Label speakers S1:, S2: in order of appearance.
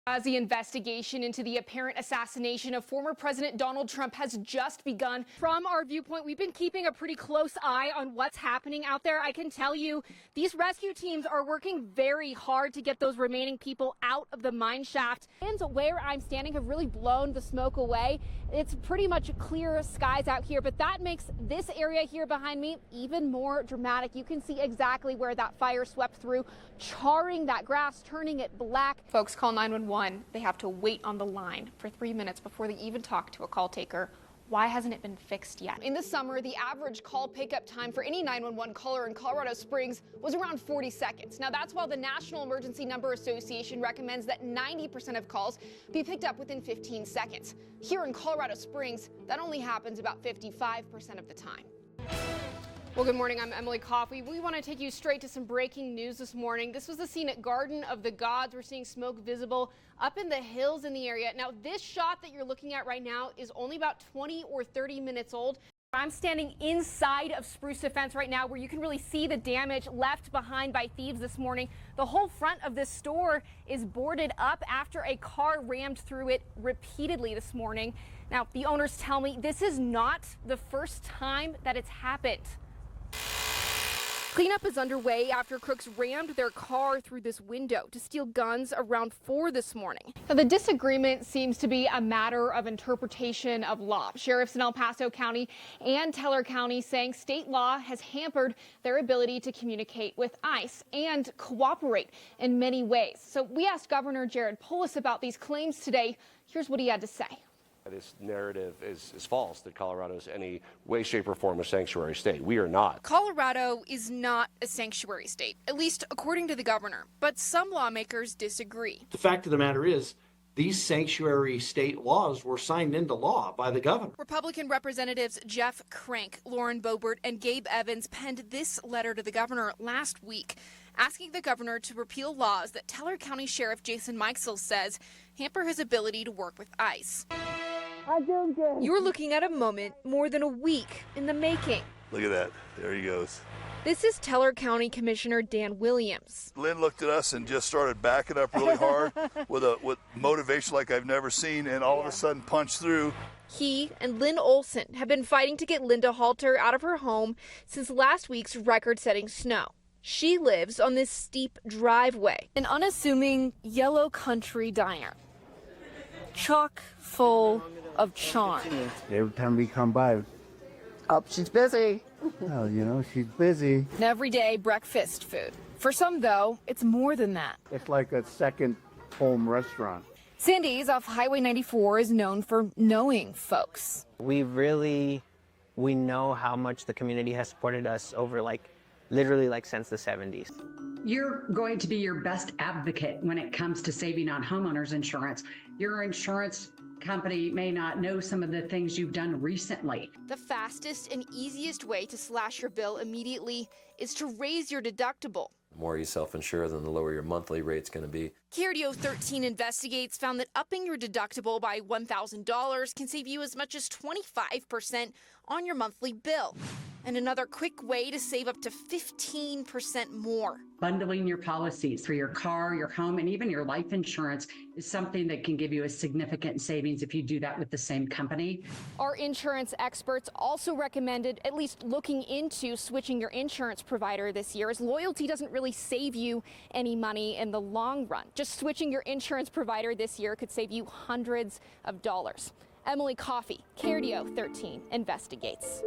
S1: As the investigation into the apparent assassination of former President Donald Trump has just begun. From our viewpoint, we've been keeping a pretty close eye on what's happening out there. I can tell you these rescue teams are working very hard to get those remaining people out of the mine shaft. And where I'm standing have really blown the smoke away. It's pretty much clear skies out here, but that makes this area here behind me even more dramatic. You can see exactly where that fire swept through, charring that grass, turning it black. Folks call 911. They have to wait on the line for 3 minutes before they even talk to a call taker. Why hasn't it been fixed yet? In the summer, the average call pickup time for any 911 caller in Colorado Springs was around 40 seconds. Now, that's while the National Emergency Number Association recommends that 90% of calls be picked up within 15 seconds. Here in Colorado Springs, that only happens about 55% of the time. Well, good morning. I'm Emily Coffey. We want to take you straight to some breaking news this morning. This was the scene at Garden of the Gods. We're seeing smoke visible up in the hills in the area. Now, this shot that you're looking at right now is only about 20 or 30 minutes old. I'm standing inside of Spruce Defense right now, where you can really see the damage left behind by thieves this morning. The whole front of this store is boarded up after a car rammed through it repeatedly this morning. Now, the owners tell me this is not the first time that it's happened. Cleanup is underway after crooks rammed their car through this window to steal guns around 4 this morning. Now, the disagreement seems to be a matter of interpretation of law. Sheriffs in El Paso County and Teller County saying state law has hampered their ability to communicate with ICE and cooperate in many ways. So we asked Governor Jared Polis about these claims today. Here's what he had to say.
S2: This narrative is false that Colorado is any way, shape, or form a sanctuary state. We are not.
S1: Colorado is not a sanctuary state, at least according to the governor. But some lawmakers disagree.
S3: The fact of the matter is, these sanctuary state laws were signed into law by the governor.
S1: Republican Representatives Jeff Crank, Lauren Boebert, and Gabe Evans penned this letter to the governor last week, asking the governor to repeal laws that Teller County Sheriff Jason Meixel says hamper his ability to work with ICE. You're looking at a moment more than a week in the making.
S4: Look at that. There he goes.
S1: This is Teller County Commissioner Dan Williams.
S4: Lynn looked at us and just started backing up really hard with motivation like I've never seen, and all of a sudden punched through.
S1: He and Lynn Olson have been fighting to get Linda Halter out of her home since last week's record-setting snow. She lives on this steep driveway, an unassuming yellow country diner, chock full of charm.
S5: Every time we come by,
S6: oh, she's busy.
S5: Well, you know, she's busy.
S1: Everyday breakfast food. For some, though, it's more than that.
S5: It's like a second home restaurant.
S1: Sandy's off Highway 94 is known for knowing folks.
S6: We know how much the community has supported us over literally since the 70s.
S7: You're going to be your best advocate when it comes to saving on homeowners insurance. Your insurance company may not know some of the things you've done recently.
S1: The fastest and easiest way to slash your bill immediately is to raise your deductible.
S8: The more you self-insure, then the lower your monthly rate's going to be.
S1: KRDO13 Investigates found that upping your deductible by $1,000 can save you as much as 25% on your monthly bill. And another quick way to save up to 15% more.
S7: Bundling your policies for your car, your home, and even your life insurance is something that can give you a significant savings if you do that with the same company.
S1: Our insurance experts also recommended at least looking into switching your insurance provider this year, as loyalty doesn't really save you any money in the long run. Just switching your insurance provider this year could save you hundreds of dollars. Emily Coffey, KRDO13 Investigates.